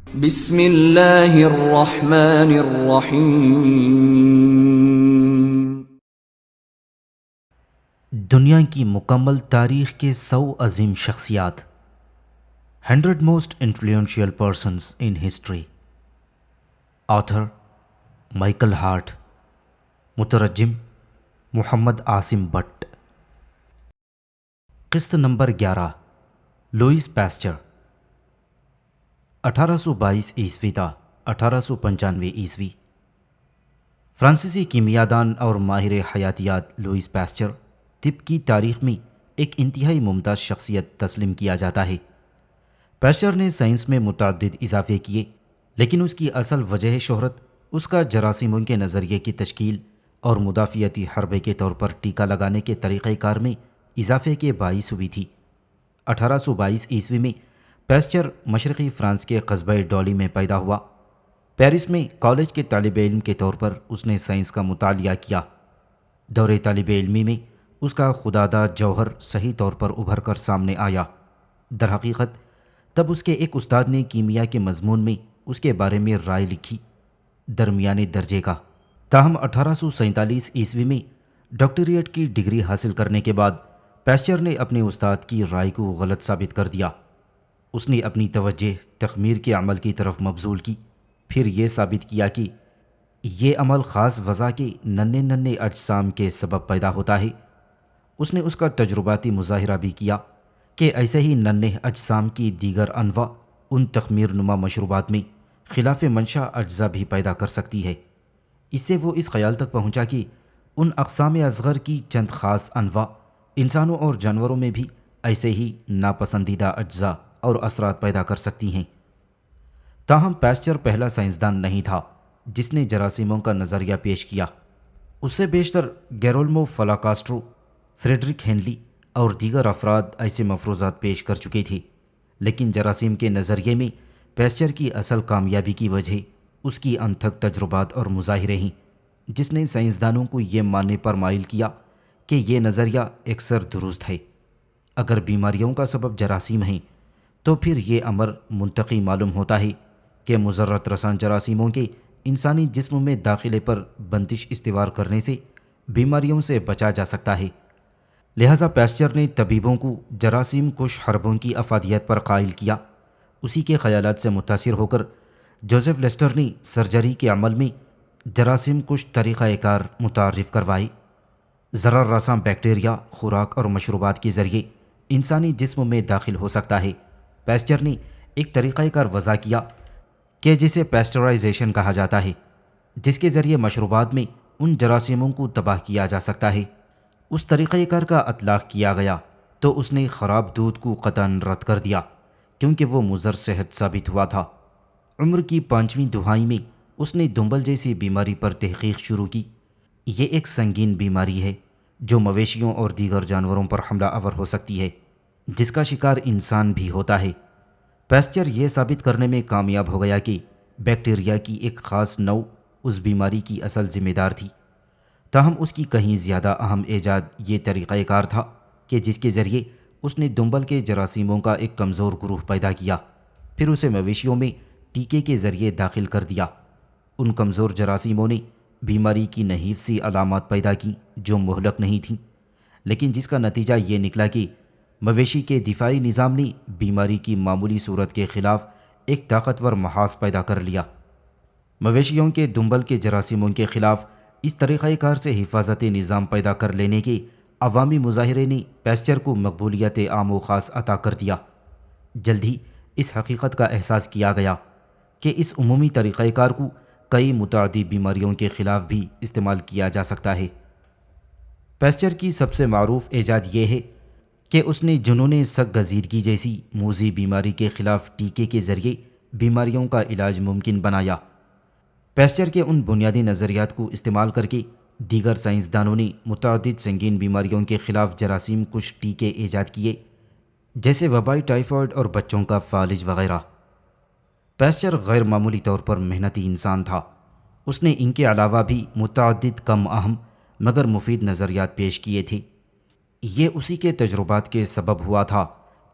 بسم اللہ الرحمن الرحیم۔ دنیا کی مکمل تاریخ کے 100 عظیم شخصیات، 100 most influential persons in history. آتھر مائیکل ہارٹ، مترجم محمد عاصم بٹ۔ قسط نمبر 11، لوئس پیسچر، 1822 عیسوی تا 1895 عیسوی۔ فرانسیسی کیمیادان اور ماہر حیاتیات لوئس پیسچر طب کی تاریخ میں ایک انتہائی ممتاز شخصیت تسلیم کیا جاتا ہے۔ پیسچر نے سائنس میں متعدد اضافے کیے، لیکن اس کی اصل وجہ شہرت اس کا جراثیموں کے نظریے کی تشکیل اور مدافعتی حربے کے طور پر ٹیکہ لگانے کے طریقہ کار میں اضافے کے باعث ہوئی تھی۔ 1822 عیسوی میں پیسچر مشرقی فرانس کے قصبہ ڈولی میں پیدا ہوا۔ پیرس میں کالج کے طالب علم کے طور پر اس نے سائنس کا مطالعہ کیا۔ دور طالب علمی میں اس کا خداداد جوہر صحیح طور پر ابھر کر سامنے آیا۔ در حقیقت تب اس کے ایک استاد نے کیمیا کے مضمون میں اس کے بارے میں رائے لکھی، درمیانے درجے کا۔ تاہم 1847 عیسوی میں ڈاکٹریٹ کی ڈگری حاصل کرنے کے بعد پیسچر نے اپنے استاد کی رائے کو غلط ثابت کر دیا۔ اس نے اپنی توجہ تخمیر کے عمل کی طرف مبذول کی، پھر یہ ثابت کیا کہ یہ عمل خاص وضع کے ننھے اجسام کے سبب پیدا ہوتا ہے۔ اس نے اس کا تجرباتی مظاہرہ بھی کیا کہ ایسے ہی ننھے اجسام کی دیگر انواع ان تخمیر نما مشروبات میں خلاف منشا اجزاء بھی پیدا کر سکتی ہے۔ اس سے وہ اس خیال تک پہنچا کہ ان اقسام اصغر کی چند خاص انواع انسانوں اور جانوروں میں بھی ایسے ہی ناپسندیدہ اجزاء اور اثرات پیدا کر سکتی ہیں۔ تاہم پیسچر پہلا سائنسدان نہیں تھا جس نے جراثیموں کا نظریہ پیش کیا۔ اس سے بیشتر گیرولمو فلاکاسٹرو، فریڈرک ہینلی اور دیگر افراد ایسے مفروضات پیش کر چکے تھے، لیکن جراثیم کے نظریے میں پیسچر کی اصل کامیابی کی وجہ اس کی انتھک تجربات اور مظاہرے ہیں، جس نے سائنسدانوں کو یہ ماننے پر مائل کیا کہ یہ نظریہ اکثر درست ہے۔ اگر بیماریوں کا سبب جراثیم ہیں تو پھر یہ امر منطقی معلوم ہوتا ہے کہ مضرت رساں جراثیموں کے انسانی جسم میں داخلے پر بندش استوار کرنے سے بیماریوں سے بچا جا سکتا ہے۔ لہذا پیسچر نے طبیبوں کو جراثیم کش حربوں کی افادیت پر قائل کیا۔ اسی کے خیالات سے متاثر ہو کر جوزف لیسٹر نے سرجری کے عمل میں جراثیم کش طریقہ کار متعارف کروائے۔ ضرر رساں بیکٹیریا خوراک اور مشروبات کے ذریعے انسانی جسم میں داخل ہو سکتا ہے۔ پیسچر نے ایک طریقہ کار وضع کیا کہ جسے پیسچرائزیشن کہا جاتا ہے، جس کے ذریعے مشروبات میں ان جراثیموں کو تباہ کیا جا سکتا ہے۔ اس طریقہ کار کا اطلاق کیا گیا تو اس نے خراب دودھ کو قطعاً رد کر دیا، کیونکہ وہ مضر صحت ثابت ہوا تھا۔ عمر کی 5ویں دہائی میں اس نے دنبل جیسی بیماری پر تحقیق شروع کی۔ یہ ایک سنگین بیماری ہے جو مویشیوں اور دیگر جانوروں پر حملہ آور ہو سکتی ہے، جس کا شکار انسان بھی ہوتا ہے۔ پیسچر یہ ثابت کرنے میں کامیاب ہو گیا کہ بیکٹیریا کی ایک خاص نوع اس بیماری کی اصل ذمہ دار تھی۔ تاہم اس کی کہیں زیادہ اہم ایجاد یہ طریقہ کار تھا کہ جس کے ذریعے اس نے دنبل کے جراثیموں کا ایک کمزور گروہ پیدا کیا، پھر اسے مویشیوں میں ٹیکے کے ذریعے داخل کر دیا۔ ان کمزور جراثیموں نے بیماری کی نحیف سی علامات پیدا کیں جو مہلک نہیں تھیں، لیکن جس کا نتیجہ یہ نکلا کہ مویشی کے دفاعی نظام نے بیماری کی معمولی صورت کے خلاف ایک طاقتور محاذ پیدا کر لیا۔ مویشیوں کے دنبل کے جراثیموں کے خلاف اس طریقہ کار سے حفاظتی نظام پیدا کر لینے کے عوامی مظاہرے نے پیسچر کو مقبولیت عام و خاص عطا کر دیا۔ جلد ہی اس حقیقت کا احساس کیا گیا کہ اس عمومی طریقہ کار کو کئی متعدی بیماریوں کے خلاف بھی استعمال کیا جا سکتا ہے۔ پیسچر کی سب سے معروف ایجاد یہ ہے کہ اس نے جنون سگ گزیدگی جیسی موذی بیماری کے خلاف ٹیکے کے ذریعے بیماریوں کا علاج ممکن بنایا۔ پیسچر کے ان بنیادی نظریات کو استعمال کر کے دیگر سائنسدانوں نے متعدد سنگین بیماریوں کے خلاف جراثیم کش ٹیکے ایجاد کیے، جیسے وبائی ٹائیفائڈ اور بچوں کا فالج وغیرہ۔ پیسچر غیر معمولی طور پر محنتی انسان تھا۔ اس نے ان کے علاوہ بھی متعدد کم اہم مگر مفید نظریات پیش کیے تھے۔ یہ اسی کے تجربات کے سبب ہوا تھا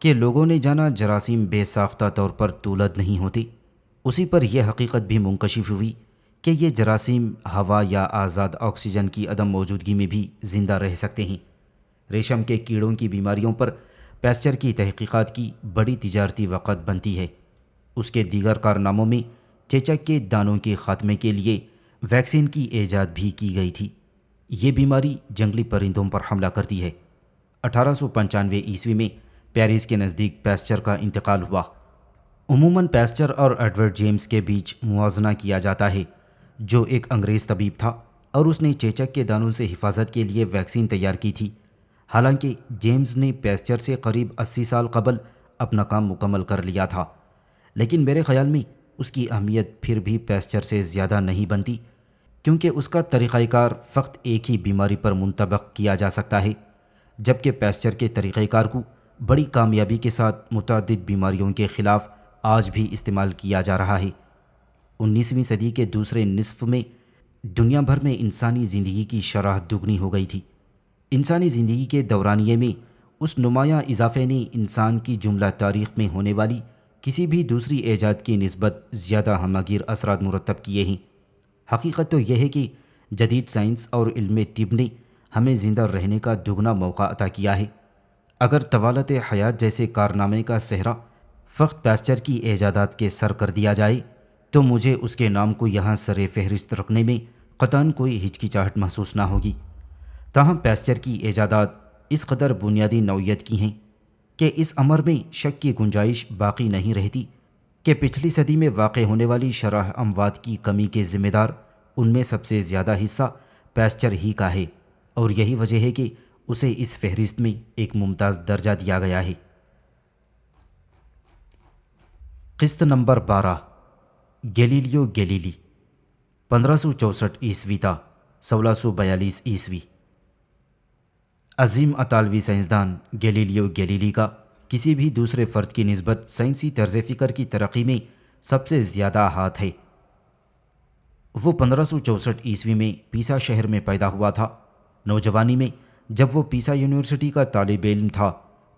کہ لوگوں نے جانا جراثیم بے ساختہ طور پر تولد نہیں ہوتے، اسی پر یہ حقیقت بھی منکشف ہوئی کہ یہ جراثیم ہوا یا آزاد آکسیجن کی عدم موجودگی میں بھی زندہ رہ سکتے ہیں۔ ریشم کے کیڑوں کی بیماریوں پر پیسچر کی تحقیقات کی بڑی تجارتی وقعت بنتی ہے۔ اس کے دیگر کارناموں میں چیچک کے دانوں کے خاتمے کے لیے ویکسین کی ایجاد بھی کی گئی تھی۔ یہ بیماری جنگلی پرندوں پر حملہ کرتی ہے۔ 1895 عیسوی میں پیرس کے نزدیک پیسچر کا انتقال ہوا۔ عموماً پیسچر اور ایڈورڈ جیمز کے بیچ موازنہ کیا جاتا ہے، جو ایک انگریز طبیب تھا اور اس نے چیچک کے دانوں سے حفاظت کے لیے ویکسین تیار کی تھی۔ حالانکہ جیمز نے پیسچر سے قریب 80 سال قبل اپنا کام مکمل کر لیا تھا، لیکن میرے خیال میں اس کی اہمیت پھر بھی پیسچر سے زیادہ نہیں بنتی، کیونکہ اس کا طریقہ کار فقط ایک ہی بیماری پر منطبق کیا جا سکتا ہے، جبکہ پیسچر کے طریقہ کار کو بڑی کامیابی کے ساتھ متعدد بیماریوں کے خلاف آج بھی استعمال کیا جا رہا ہے۔ 19ویں صدی کے دوسرے نصف میں دنیا بھر میں انسانی زندگی کی شرح دگنی ہو گئی تھی۔ انسانی زندگی کے دورانیے میں اس نمایاں اضافے نے انسان کی جملہ تاریخ میں ہونے والی کسی بھی دوسری ایجاد کی نسبت زیادہ ہمہ گیر اثرات مرتب کیے ہیں۔ حقیقت تو یہ ہے کہ جدید سائنس اور علم طب نے ہمیں زندہ رہنے کا دگنا موقع عطا کیا ہے۔ اگر طوالت حیات جیسے کارنامے کا صحرا فقط پیسچر کی ایجادات کے سر کر دیا جائے تو مجھے اس کے نام کو یہاں سر فہرست رکھنے میں قطعاً کوئی ہچکچاہٹ محسوس نہ ہوگی۔ تاہم پیسچر کی ایجادات اس قدر بنیادی نوعیت کی ہیں کہ اس امر میں شک کی گنجائش باقی نہیں رہتی کہ پچھلی صدی میں واقع ہونے والی شرح اموات کی کمی کے ذمہ دار ان میں سب سے زیادہ حصہ پیسچر ہی کا ہے، اور یہی وجہ ہے کہ اسے اس فہرست میں ایک ممتاز درجہ دیا گیا ہے۔ قسط نمبر 12، گیلیلیو گیلیلی، 1564 عیسوی تا 1642 عیسوی۔ عظیم اطالوی سائنسدان گیلیلیو گیلیلی کا کسی بھی دوسرے فرد کی نسبت سائنسی طرز فکر کی ترقی میں سب سے زیادہ ہاتھ ہے۔ وہ 1564 عیسوی میں پیسا شہر میں پیدا ہوا تھا۔ نوجوانی میں جب وہ پیسا یونیورسٹی کا طالب علم تھا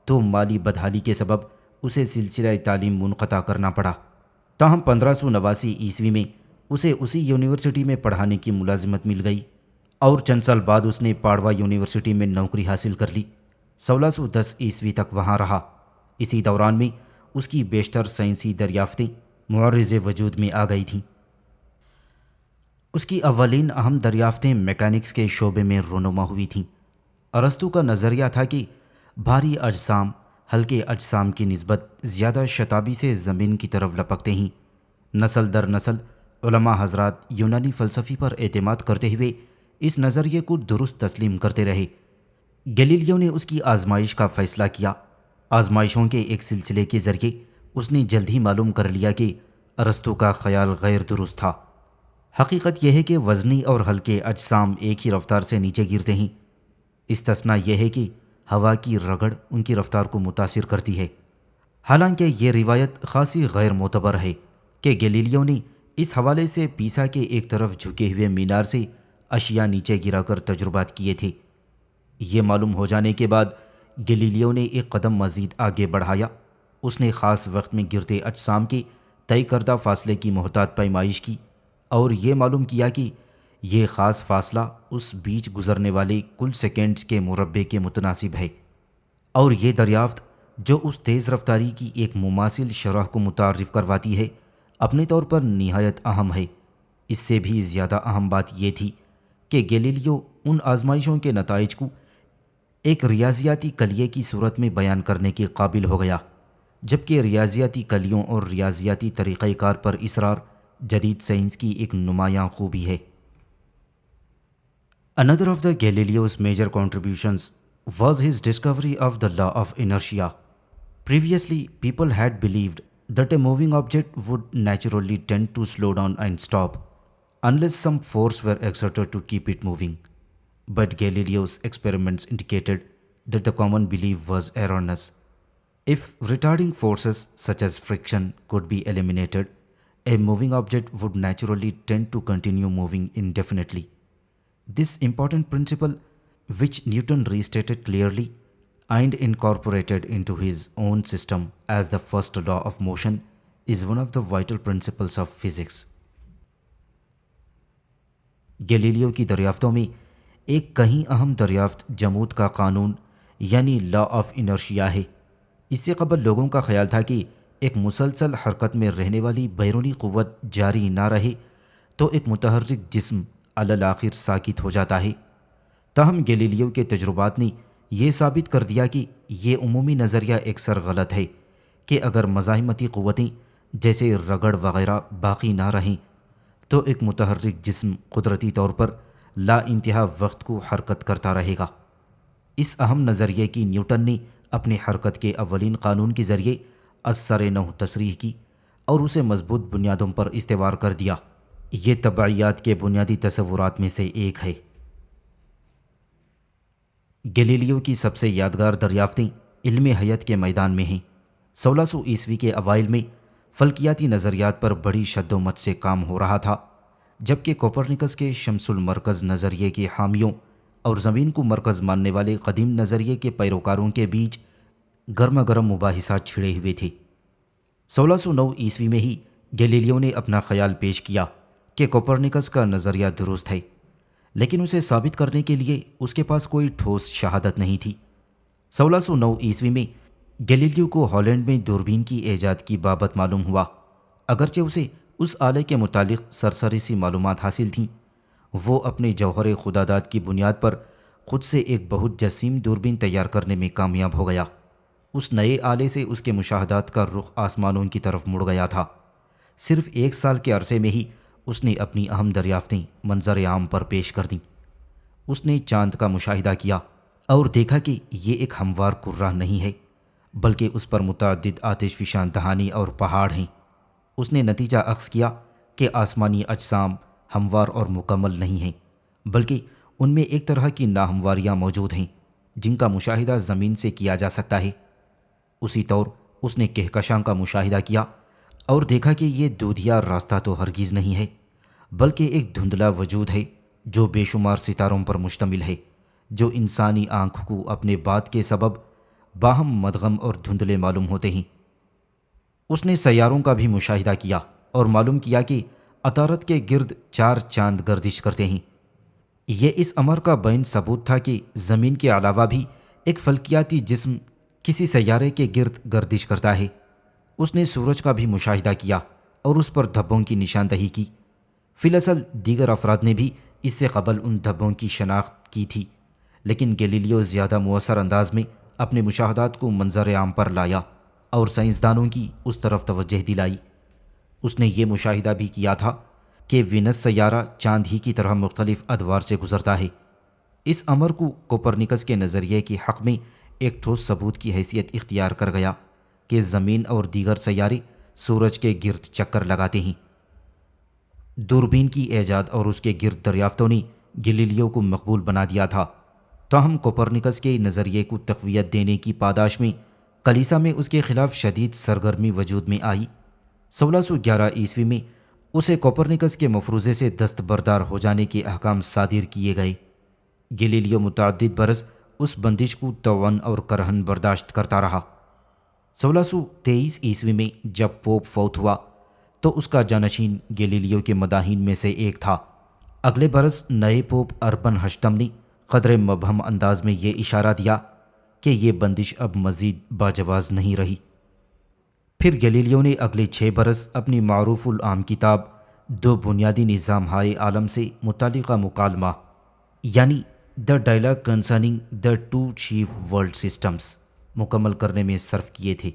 تو مالی بدحالی کے سبب اسے سلسلہ تعلیم منقطع کرنا پڑا۔ تاہم 1589 عیسوی میں اسے اسی یونیورسٹی میں پڑھانے کی ملازمت مل گئی اور چند سال بعد اس نے پاڑوا یونیورسٹی میں نوکری حاصل کر لی۔ 1610 عیسوی تک وہاں رہا۔ اسی دوران میں اس کی بیشتر سائنسی دریافتیں معرض وجود میں آ گئی تھیں۔ اس کی اولین اہم دریافتیں میکینکس کے شعبے میں رونما ہوئی تھیں۔ ارسطو کا نظریہ تھا کہ بھاری اجسام ہلکے اجسام کی نسبت زیادہ شتابی سے زمین کی طرف لپکتے ہیں۔ نسل در نسل علماء حضرات یونانی فلسفی پر اعتماد کرتے ہوئے اس نظریے کو درست تسلیم کرتے رہے۔ گیلیلیو نے اس کی آزمائش کا فیصلہ کیا۔ آزمائشوں کے ایک سلسلے کے ذریعے اس نے جلد ہی معلوم کر لیا کہ ارسطو کا خیال غیر درست تھا۔ حقیقت یہ ہے کہ وزنی اور ہلکے اجسام ایک ہی رفتار سے نیچے گرتے ہیں۔ استثناء یہ ہے کہ ہوا کی رگڑ ان کی رفتار کو متاثر کرتی ہے۔ حالانکہ یہ روایت خاصی غیر معتبر ہے کہ گیلیلیو نے اس حوالے سے پیسا کے ایک طرف جھکے ہوئے مینار سے اشیاء نیچے گرا کر تجربات کیے تھے۔ یہ معلوم ہو جانے کے بعد گیلیلیو نے ایک قدم مزید آگے بڑھایا۔ اس نے خاص وقت میں گرتے اجسام کے طے کردہ فاصلے کی محتاط پیمائش کی اور یہ معلوم کیا کہ یہ خاص فاصلہ اس بیچ گزرنے والے کل سیکنڈز کے مربع کے متناسب ہے، اور یہ دریافت جو اس تیز رفتاری کی ایک مماثل شرح کو متعارف کرواتی ہے اپنے طور پر نہایت اہم ہے۔ اس سے بھی زیادہ اہم بات یہ تھی کہ گیلیلیو ان آزمائشوں کے نتائج کو ایک ریاضیاتی کلیے کی صورت میں بیان کرنے کے قابل ہو گیا، جبکہ ریاضیاتی کلیوں اور ریاضیاتی طریقہ کار پر اصرار جدید سائنس کی ایک نمایاں خوبی ہے۔ Another of the Galileo's major contributions was his discovery of the law of inertia. Previously, people had believed that a moving object would naturally tend to slow down and stop unless some force were exerted to keep it moving. But Galileo's experiments indicated that the common belief was erroneous. If retarding forces such as friction could be eliminated, a moving object would naturally tend to continue moving indefinitely. This important principle, which Newton restated clearly and incorporated into his own system as the first law of motion, is one of the vital principles of physics. Galileo کی دریافتوں میں ایک کہیں اہم دریافت جمود کا قانون یعنی لا آف انرشیا ہے۔ اس سے قبل لوگوں کا خیال تھا کہ ایک مسلسل حرکت میں رہنے والی بیرونی قوت جاری نہ رہے تو ایک متحرک جسم علی الآخر ساکت ہو جاتا ہے۔ تاہم گیلیلیو کے تجربات نے یہ ثابت کر دیا کہ یہ عمومی نظریہ اکثر غلط ہے کہ اگر مزاحمتی قوتیں جیسے رگڑ وغیرہ باقی نہ رہیں تو ایک متحرک جسم قدرتی طور پر لا انتہا وقت کو حرکت کرتا رہے گا۔ اس اہم نظریے کی نیوٹن نے اپنے حرکت کے اولین قانون کے ذریعے اثر نو تصریح کی اور اسے مضبوط بنیادوں پر استوار کر دیا۔ یہ طبعیات کے بنیادی تصورات میں سے ایک ہے۔ گیلیلیو کی سب سے یادگار دریافتیں علم حیات کے میدان میں ہیں۔ 1600 عیسوی کے اوائل میں فلکیاتی نظریات پر بڑی شد و مت سے کام ہو رہا تھا، جبکہ کوپرنیکس کے شمس المرکز نظریے کے حامیوں اور زمین کو مرکز ماننے والے قدیم نظریے کے پیروکاروں کے بیچ گرما گرم مباحثات چھڑے ہوئے تھے۔ 1609 عیسوی میں ہی گیلیلیو نے اپنا خیال پیش کیا کہ کوپرنیکس کا نظریہ درست ہے، لیکن اسے ثابت کرنے کے لیے اس کے پاس کوئی ٹھوس شہادت نہیں تھی۔ 1609 عیسوی میں گیلیلیو کو ہالینڈ میں دوربین کی ایجاد کی بابت معلوم ہوا، اگرچہ اسے اس آلے کے متعلق سرسری سی معلومات حاصل تھیں۔ وہ اپنے جوہر خداداد کی بنیاد پر خود سے ایک بہت جسیم دوربین تیار کرنے میں کامیاب ہو گیا۔ اس نئے آلے سے اس کے مشاہدات کا رخ آسمانوں کی طرف مڑ گیا تھا۔ صرف 1 سال کے عرصے میں ہی اس نے اپنی اہم دریافتیں منظر عام پر پیش کر دیں۔ اس نے چاند کا مشاہدہ کیا اور دیکھا کہ یہ ایک ہموار کرہ نہیں ہے، بلکہ اس پر متعدد آتش فشاں دہانے اور پہاڑ ہیں۔ اس نے نتیجہ اخذ کیا کہ آسمانی اجسام ہموار اور مکمل نہیں ہیں، بلکہ ان میں ایک طرح کی ناہمواریاں موجود ہیں جن کا مشاہدہ زمین سے کیا جا سکتا ہے۔ اسی طور اس نے کہکشاں کا مشاہدہ کیا اور دیکھا کہ یہ دودھیا راستہ تو ہرگز نہیں ہے، بلکہ ایک دھندلا وجود ہے جو بے شمار ستاروں پر مشتمل ہے، جو انسانی آنکھ کو اپنے بات کے سبب باہم مدغم اور دھندلے معلوم ہوتے ہیں۔ اس نے سیاروں کا بھی مشاہدہ کیا اور معلوم کیا کہ عطارد کے گرد 4 چاند گردش کرتے ہیں۔ یہ اس امر کا بین ثبوت تھا کہ زمین کے علاوہ بھی ایک فلکیاتی جسم کسی سیارے کے گرد گردش کرتا ہے۔ اس نے سورج کا بھی مشاہدہ کیا اور اس پر دھبوں کی نشاندہی کی۔ فی الاصل دیگر افراد نے بھی اس سے قبل ان دھبوں کی شناخت کی تھی، لیکن گیلیلیو زیادہ مؤثر انداز میں اپنے مشاہدات کو منظر عام پر لایا اور سائنسدانوں کی اس طرف توجہ دلائی۔ اس نے یہ مشاہدہ بھی کیا تھا کہ وینس سیارہ چاند ہی کی طرح مختلف ادوار سے گزرتا ہے۔ اس امر کو کوپرنیکس کے نظریے کے حق میں ایک ٹھوس ثبوت کی حیثیت اختیار کر گیا کہ زمین اور دیگر سیارے سورج کے گرد چکر لگاتے ہیں۔ دوربین کی ایجاد اور اس کے گرد دریافتوں نے گیلیلیو کو مقبول بنا دیا تھا، تاہم کوپرنیکس کے نظریے کو تقویت دینے کی پاداش میں کلیسا میں اس کے خلاف شدید سرگرمی وجود میں آئی۔ 1611 عیسوی میں اسے کوپرنیکس کے مفروضے سے دستبردار ہو جانے کے احکام صادر کیے گئے۔ گیلیلیو متعدد برس اس بندش کو توان اور کرہن برداشت کرتا رہا۔ 1623 عیسوی میں جب پوپ فوت ہوا تو اس کا جانشین گیلیلیو کے مداحین میں سے ایک تھا۔ اگلے برس نئے پوپ اربن ہشتم نے قدر مبہم انداز میں یہ اشارہ دیا کہ یہ بندش اب مزید باجواز نہیں رہی۔ پھر گیلیلیو نے اگلے 6 برس اپنی معروف العام کتاب 2 بنیادی نظام ہائے عالم سے متعلقہ مکالمہ یعنی the dialogue concerning the 2 chief world systems مکمل کرنے میں صرف کیے تھے۔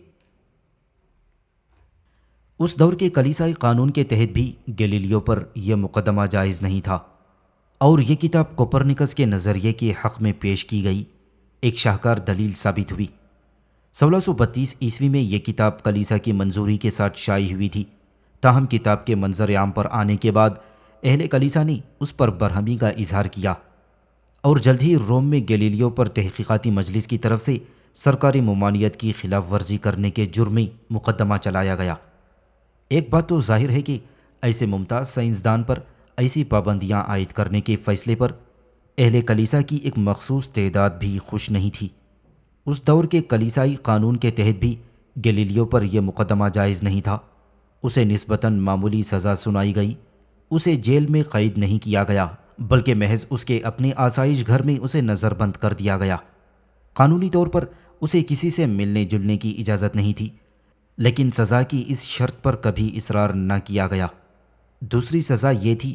اس دور کے کلیسائی قانون کے تحت بھی گیلیلیو پر یہ مقدمہ جائز نہیں تھا، اور یہ کتاب کوپرنیکس کے نظریے کے حق میں پیش کی گئی ایک شاہکار دلیل ثابت ہوئی۔ 1632 عیسوی میں یہ کتاب کلیسا کی منظوری کے ساتھ شائع ہوئی تھی، تاہم کتاب کے منظر عام پر آنے کے بعد اہل کلیسا نے اس پر برہمی کا اظہار کیا اور جلد ہی روم میں گیلیلیو پر تحقیقاتی مجلس کی طرف سے سرکاری ممانعت کی خلاف ورزی کرنے کے جرم میں مقدمہ چلایا گیا۔ ایک بات تو ظاہر ہے کہ ایسے ممتاز سائنسدان پر ایسی پابندیاں عائد کرنے کے فیصلے پر اہل کلیسا کی ایک مخصوص تعداد بھی خوش نہیں تھی۔ اس دور کے کلیسائی قانون کے تحت بھی گیلیلیو پر یہ مقدمہ جائز نہیں تھا، اسے نسبتاً معمولی سزا سنائی گئی. اسے جیل میں قید نہیں کیا گیا بلکہ محض اس کے اپنے آسائش گھر میں اسے نظر بند کر دیا گیا. قانونی طور پر اسے کسی سے ملنے جلنے کی اجازت نہیں تھی، لیکن سزا کی اس شرط پر کبھی اصرار نہ کیا گیا. دوسری سزا یہ تھی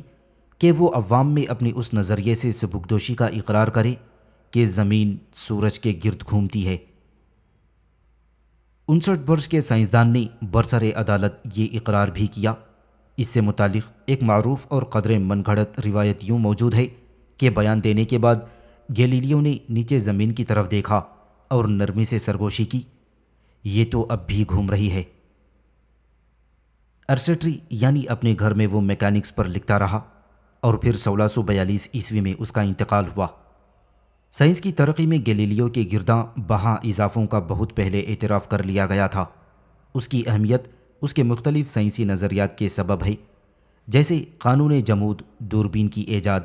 کہ وہ عوام میں اپنی اس نظریے سے سبکدوشی کا اقرار کرے کہ زمین سورج کے گرد گھومتی ہے. 59 برس کے سائنسدان نے برسر عدالت یہ اقرار بھی کیا. اس سے متعلق ایک معروف اور قدر من گھڑت روایت یوں موجود ہے کہ بیان دینے کے بعد گیلیلیو نے نیچے زمین کی طرف دیکھا اور نرمی سے سرگوشی کی، یہ تو اب بھی گھوم رہی ہے. ارسٹری یعنی اپنے گھر میں وہ میکینکس پر لکھتا رہا اور پھر 1642 عیسوی میں اس کا انتقال ہوا. سائنس کی ترقی میں گیلیلیو کے گرداں بہا اضافوں کا بہت پہلے اعتراف کر لیا گیا تھا. اس کی اہمیت اس کے مختلف سائنسی نظریات کے سبب ہے، جیسے قانون جمود، دوربین کی ایجاد،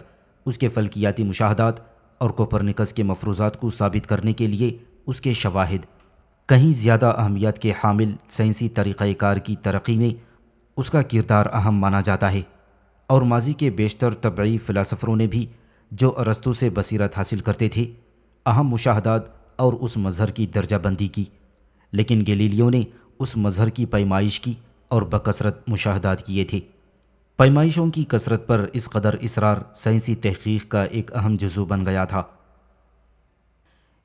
اس کے فلکیاتی مشاہدات اور کوپرنیکس کے مفروضات کو ثابت کرنے کے لیے اس کے شواہد. کہیں زیادہ اہمیت کے حامل سائنسی طریقہ کار کی ترقی میں اس کا کردار اہم مانا جاتا ہے، اور ماضی کے بیشتر طبعی فلاسفروں نے بھی جو ارسطو سے بصیرت حاصل کرتے تھے اہم مشاہدات اور اس مظہر کی درجہ بندی کی، لیکن گیلیلیو نے اس مظہر کی پیمائش کی اور بکثرت مشاہدات کیے تھے. پیمائشوں کی کثرت پر اس قدر اصرار سائنسی تحقیق کا ایک اہم جزو بن گیا تھا.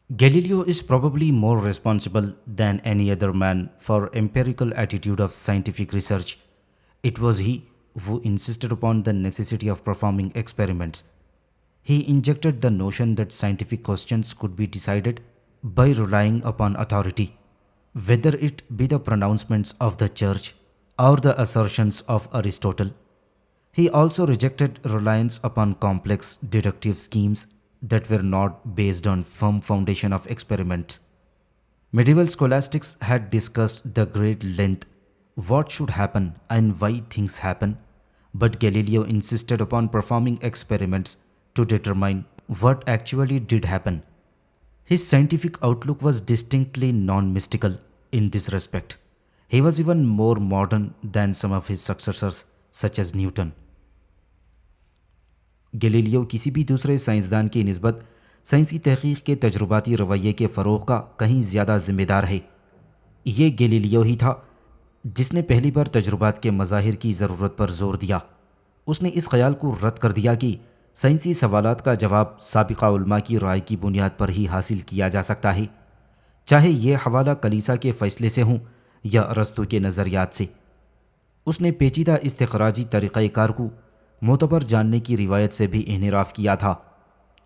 Galileo is probably more responsible than any other man for empirical attitude of scientific research. It was he who insisted upon the necessity of performing experiments. He injected the notion that scientific questions could be decided by relying upon authority, whether it be the pronouncements of the Church or the assertions of Aristotle. He also rejected reliance upon complex deductive schemes that were not based on firm foundation of experiments. Medieval scholastics had discussed the great length what should happen and why things happen, but Galileo insisted upon performing experiments to determine what actually did happen. His scientific outlook was distinctly non-mystical in this respect. He was even more modern than some of his successors, such as Newton. Galileo کسی بھی دوسرے سائنسدان کی نسبت سائنسی تحقیق کے تجرباتی رویے کے فروغ کا کہیں زیادہ ذمہ دار ہے. یہ گیلیلیو ہی تھا جس نے پہلی بار تجربات کے مظاہر کی ضرورت پر زور دیا. اس نے اس خیال کو رد کر دیا کہ سائنسی سوالات کا جواب سابقہ علماء کی رائے کی بنیاد پر ہی حاصل کیا جا سکتا ہے، چاہے یہ حوالہ کلیسا کے فیصلے سے ہوں یا ارسطو کے نظریات سے. اس نے پیچیدہ استخراجی طریقہ کار کو معتبر جاننے کی روایت سے بھی انحراف کیا تھا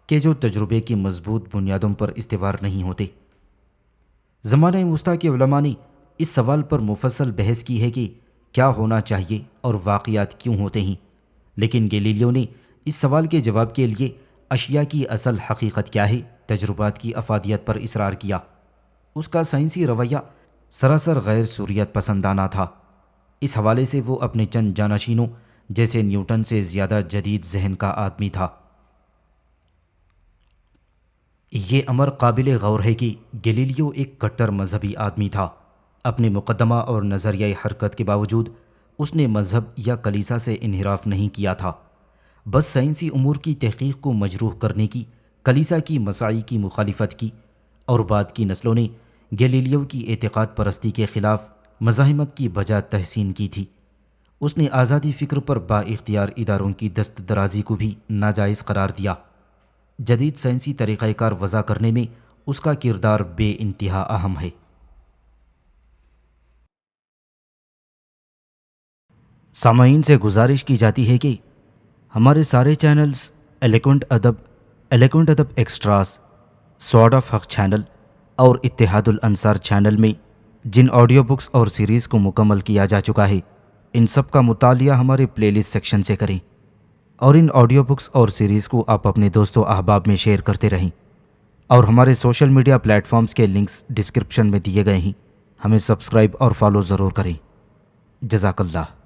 کہ جو تجربے کی مضبوط بنیادوں پر استوار نہیں ہوتے. زمانہ وسطیٰ کے علماء نے اس سوال پر مفصل بحث کی ہے کہ کیا ہونا چاہیے اور واقعات کیوں ہوتے ہیں، لیکن گیلیلیو نے اس سوال کے جواب کے لیے اشیاء کی اصل حقیقت کیا ہے، تجربات کی افادیت پر اصرار کیا. اس کا سائنسی رویہ سراسر غیر سوریت پسندانہ تھا. اس حوالے سے وہ اپنے چند جانشینوں جیسے نیوٹن سے زیادہ جدید ذہن کا آدمی تھا. یہ امر قابل غور ہے کہ گیلیلیو ایک کٹر مذہبی آدمی تھا. اپنے مقدمہ اور نظریہ حرکت کے باوجود اس نے مذہب یا کلیسا سے انحراف نہیں کیا تھا، بس سائنسی امور کی تحقیق کو مجروح کرنے کی کلیسا کی مساعی کی مخالفت کی، اور بعد کی نسلوں نے گیلیلیو کی اعتقاد پرستی کے خلاف مزاحمت کی بجا تحسین کی تھی. اس نے آزادی فکر پر با اختیار اداروں کی دست درازی کو بھی ناجائز قرار دیا. جدید سائنسی طریقہ کار وضع کرنے میں اس کا کردار بے انتہا اہم ہے. سامعین سے گزارش کی جاتی ہے کہ ہمارے سارے چینلز ایلیکونٹ ادب ایکسٹراس، سوارڈ آف حق چینل اور اتحاد الانصار چینل میں جن آڈیو بکس اور سیریز کو مکمل کیا جا چکا ہے، ان سب کا مطالعہ ہمارے پلے لسٹ سیکشن سے کریں، اور ان آڈیو بکس اور سیریز کو آپ اپنے دوست و احباب میں شیئر کرتے رہیں، اور ہمارے سوشل میڈیا پلیٹ فارمز کے لنکس ڈسکرپشن میں دیے گئے ہیں. ہمیں سبسکرائب اور فالو ضرور کریں. جزاک اللہ.